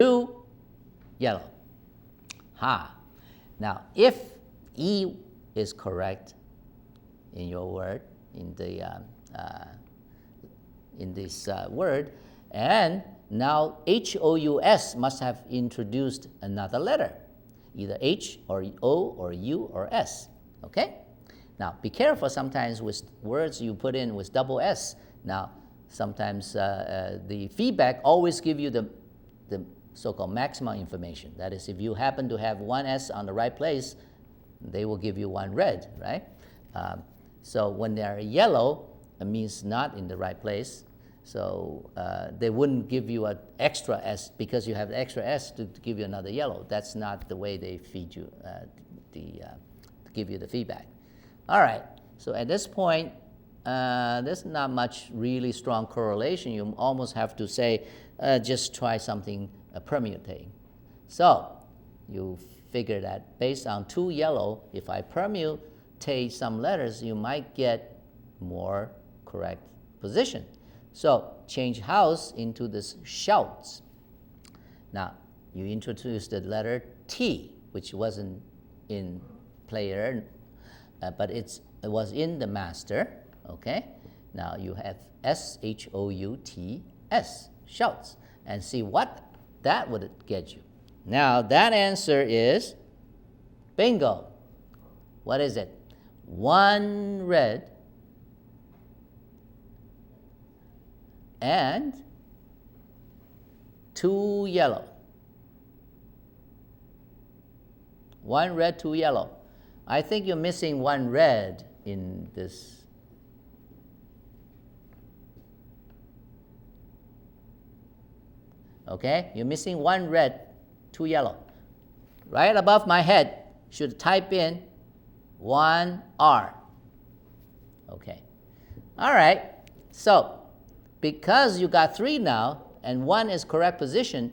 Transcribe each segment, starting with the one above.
2 yellow. Now, if E is correct in your word, in this word, and now HOUS must have introduced another letter, either H or O or U or S, okay? Now, be careful sometimes with words you put in with double S. Now, sometimes the feedback always give you the so-called maximum information. That is, if you happen to have one S on the right place, they will give you one red, right? So when they are yellow, it means not in the right place. So they wouldn't give you an extra S because you have the extra S to give you another yellow. That's not the way they feed you, to give you the feedback. All right, so at this point, there's not much really strong correlation. You almost have to say, just try something permutating. So you figure that based on 2 yellow, if I permutate some letters, you might get more correct position. So change house into this shouts. Now, you introduce the letter T, which wasn't in player, but it was in the master, okay? Now you have SHOUTS, shouts, and see what that would get you. Now that answer is bingo. What is it? 1 red and 2 yellow. 1 red, 2 yellow. I think you're missing 1 red in this. Okay, you're missing 1 red, 2 yellow. Right above my head, should type in 1 R. Okay, all right, so because you got 3 now, and 1 is correct position,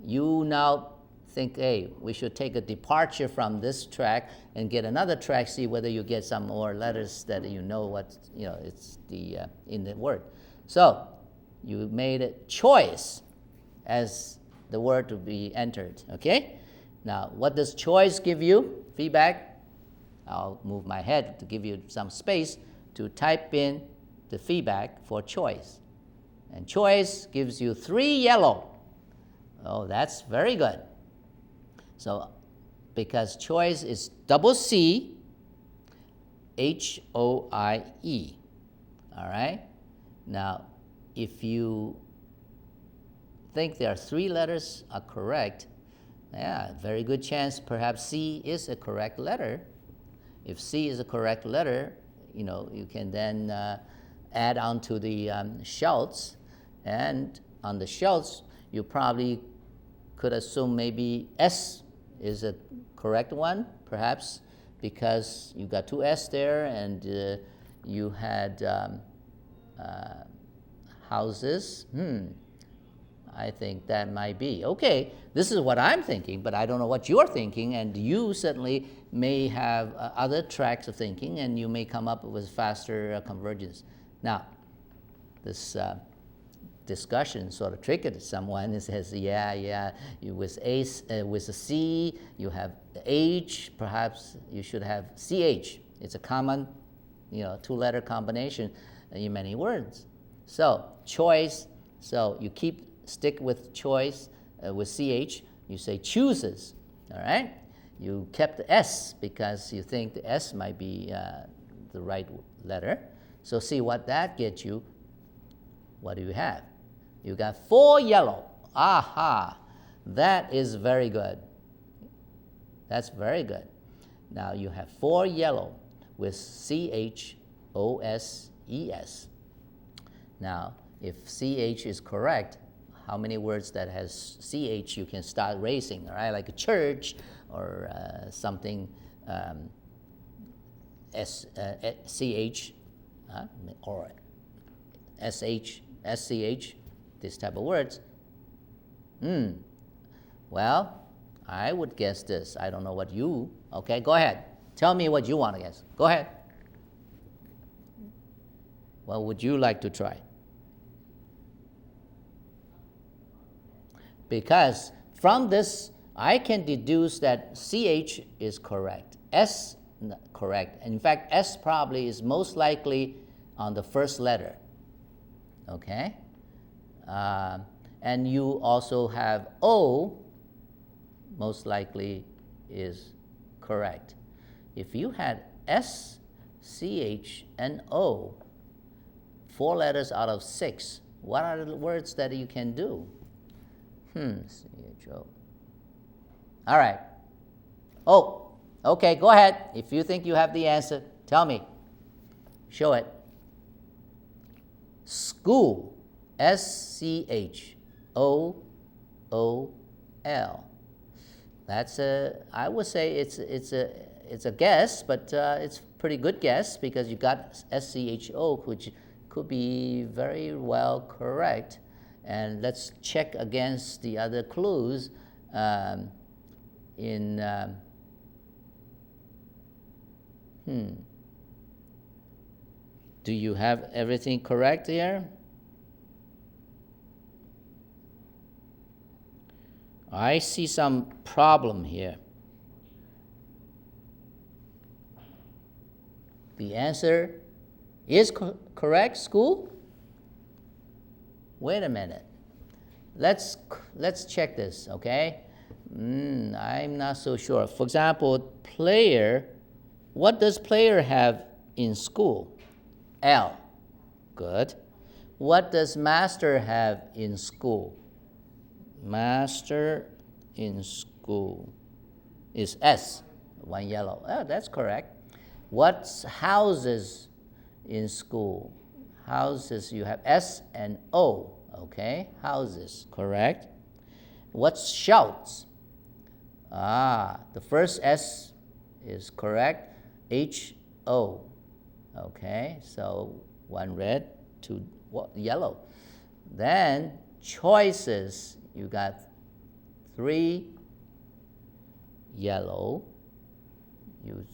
you now think, hey, we should take a departure from this track and get another track, see whether you get some more letters that you know what, it's the in the word. So you made a choice as the word to be entered, okay? Now, what does choice give you? Feedback. I'll move my head to give you some space to type in the feedback for choice. And choice gives you 3 yellow. Oh, that's very good. So, because choice is double C, HOIE, all right? Now, if you think there are 3 letters are correct, yeah, very good chance perhaps C is a correct letter. If C is a correct letter, you can then add on to the shouts, and on the shouts, you probably could assume maybe S is a correct one, perhaps because you got 2 S there, and you had houses. I think that might be. Okay, this is what I'm thinking, but I don't know what you're thinking, and you certainly may have other tracks of thinking, and you may come up with faster convergence. Now, this discussion sort of triggered someone. It says, yeah, with a C, you have H, perhaps you should have CH. It's a common, 2-letter combination in many words. So, choice, so you stick with choice, with CH, you say chooses, all right? You kept the S because you think the S might be the right letter. So see what that gets you. What do you have? You got 4 yellow. Aha, that is very good. That's very good. Now you have 4 yellow with CHOSES. Now, if CH is correct, how many words that has CH you can start racing, all right? Like a church or something CH or SH, SCH, this type of words. Well, I would guess this. I don't know what you, okay, go ahead. Tell me what you want to guess. Go ahead. What would you like to try? because from this, I can deduce that CH is correct, S correct. In fact, S probably is most likely on the first letter, okay? And you also have O, most likely is correct. If you had S, CH, and O, 4 letters out of 6, what are the words that you can do? CHO. All right. Oh, okay, go ahead. If you think you have the answer, tell me. Show it. School. SCHOOL. That's I would say it's a guess, but it's a pretty good guess because you got SCHO, which could be very well correct. And let's check against the other clues. Do you have everything correct here? I see some problem here. The answer is correct, school? Wait a minute. Let's check this, okay? I'm not so sure. For example, player, what does player have in school? L. Good. What does master have in school? Master in school is S, one yellow. Oh, that's correct. What's houses in school? Houses, you have S and O, okay? Houses, correct. What's shouts? The first S is correct. HO, okay? So 1 red, 2 yellow. Then choices, you got 3 yellow. You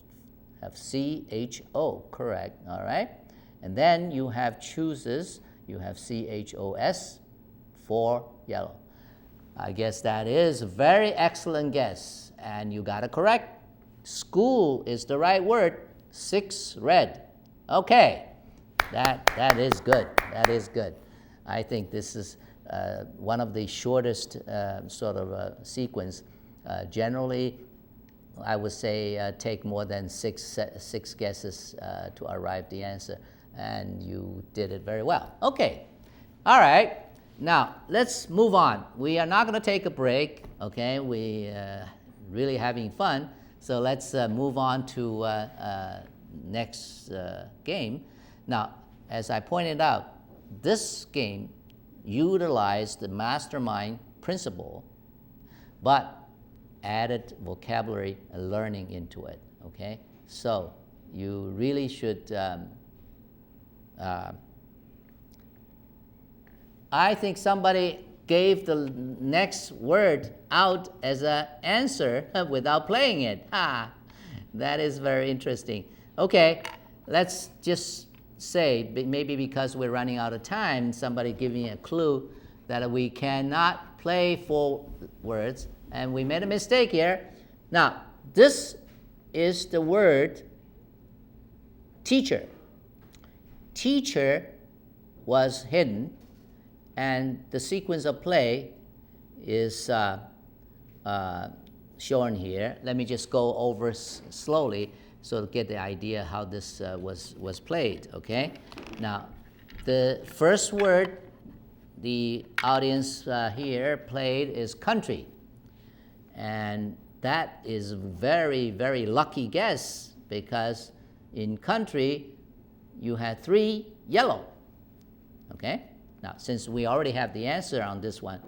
have CHO, correct, all right? And then you have chooses, you have CHOS, 4 yellow. I guess that is a very excellent guess, and you got it correct. School is the right word, 6 red. Okay, that is good, that is good. I think this is one of the shortest sort of sequence. Generally, I would say take more than six guesses to arrive the answer, and you did it very well. Okay, all right. Now let's move on. We are not going to take a break. Okay, we really having fun. So let's move on to next game. Now, as I pointed out, this game utilized the Mastermind principle, but added vocabulary and learning into it, okay? So you really should, I think somebody gave the next word out as an answer without playing it. That is very interesting. Okay, let's just say, maybe because we're running out of time, somebody giving a clue that we cannot play 4 words, and we made a mistake here. Now, this is the word teacher. Teacher was hidden, and the sequence of play is shown here. Let me just go over slowly so to get the idea how this was played, okay? Now, the first word the audience here played is country. And that is very, very lucky guess, because in country, you had 3 yellow, okay? Now, since we already have the answer on this one,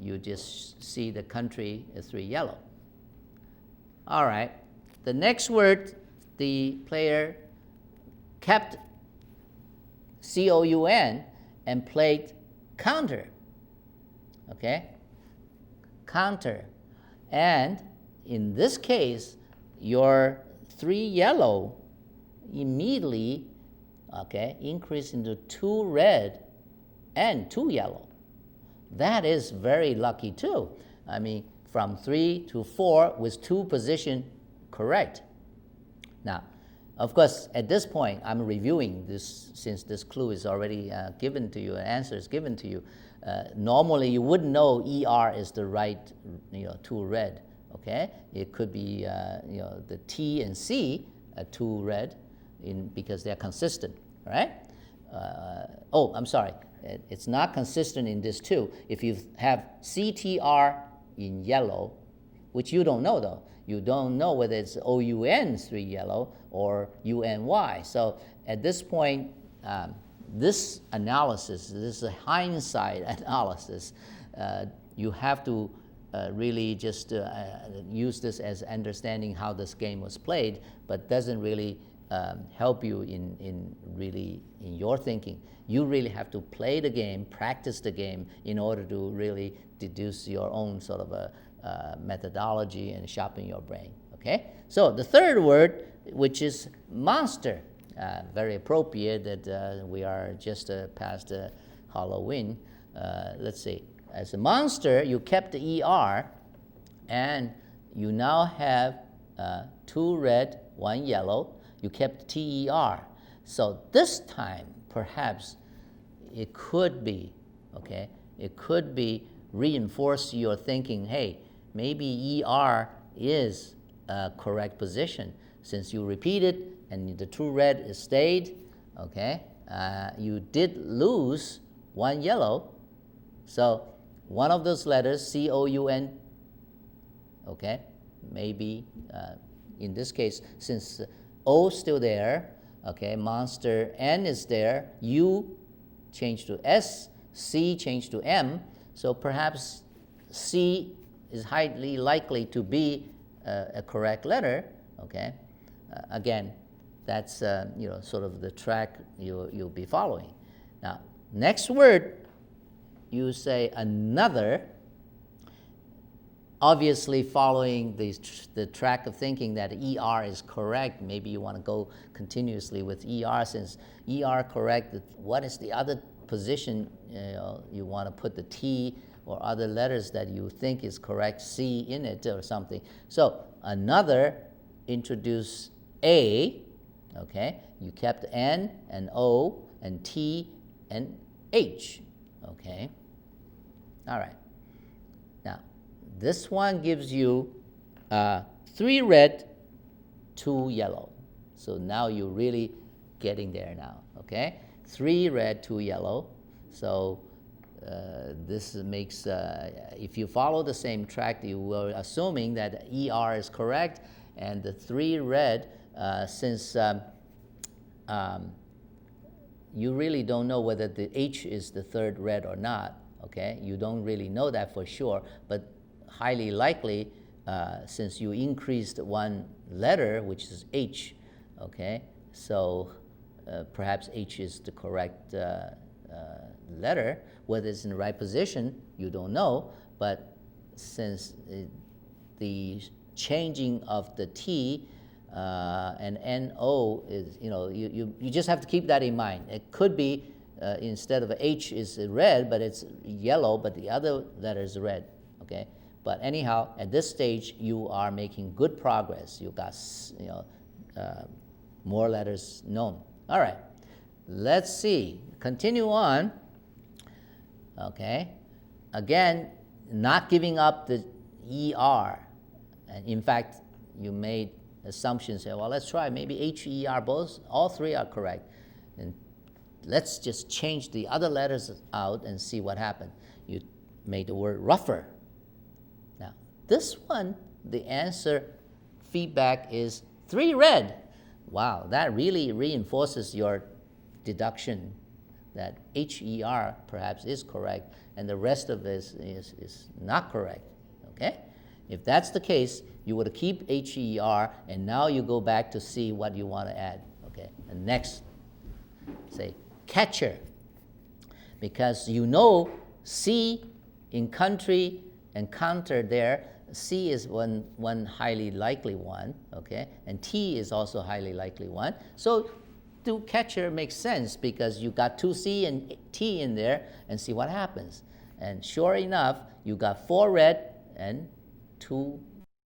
you just see the country is 3 yellow. All right, the next word, the player kept COUN and played counter, okay? Counter. And in this case, your 3 yellow immediately, okay, increased into 2 red and 2 yellow. that is very lucky too. I mean, from 3 to 4 with 2 position correct. Now, of course, at this point, I'm reviewing this since this clue is already given to you, an answer is given to you. Normally, you wouldn't know ER is the right, 2 red. Okay, it could be the T and C are 2 red, because they're consistent. Right? Oh, I'm sorry. It's not consistent in this too. If you have CTR in yellow, which you don't know though. You don't know whether it's OUN 3 yellow or UNY. So at this point, this analysis, this is a hindsight analysis. You have to really just use this as understanding how this game was played, but doesn't really help you in your thinking. You really have to play the game, practice the game in order to really deduce your own sort of a methodology and sharpen your brain. Okay? So the third word, which is monster, very appropriate that we are just past Halloween. Let's see. As a monster, you kept the ER, and you now have 2 red, 1 yellow. You kept TER. So this time, perhaps, it could be, okay? It could be reinforce your thinking, hey, maybe ER is a correct position. Since you repeated and the 2 red is stayed, okay? You did lose 1 yellow. So one of those letters, COUN, okay? Maybe in this case, since O is still there, okay, monster, N is there, U changed to S, C changed to M, so perhaps C is highly likely to be a correct letter, okay? Again, that's sort of the track you'll be following. Now, next word, you say another, obviously following the track of thinking that ER is correct. Maybe you want to go continuously with ER. Since ER correct, what is the other position you want to put the T or other letters that you think is correct, C in it or something. So another, introduce A, okay? You kept N and O and T and H, okay? All right. Now, this one gives you 3 red, 2 yellow. So now you're really getting there now, okay? 3 red, 2 yellow. So this makes, if you follow the same track, you will assuming that ER is correct, and the 3 red, since you really don't know whether the H is the 3rd red or not, okay? You don't really know that for sure, but highly likely, since you increased 1 letter, which is H, okay? So perhaps H is the correct letter. Whether it's in the right position, you don't know, but since the changing of the T and NO is, you just have to keep that in mind. It could be instead of H is red, but it's yellow, but the other letter is red, okay? But anyhow, at this stage, you are making good progress. You got, more letters known. All right, let's see. Continue on. Okay, again, not giving up the ER. And in fact, you made assumptions. Say, well, let's try. Maybe HER, all 3 are correct. And let's just change the other letters out and see what happened. You made the word rougher. Now, this one, the answer feedback is 3 red. Wow, that really reinforces your deduction that HER perhaps is correct, and the rest of this is not correct, okay? If that's the case, you would keep HER, and now you go back to see what you want to add, okay? And next, say catcher, because C in country and counter there, C is one highly likely one, okay? And T is also highly likely one. So do catcher makes sense because you got 2 C and T in there and see what happens. And sure enough, you got 4 red and 2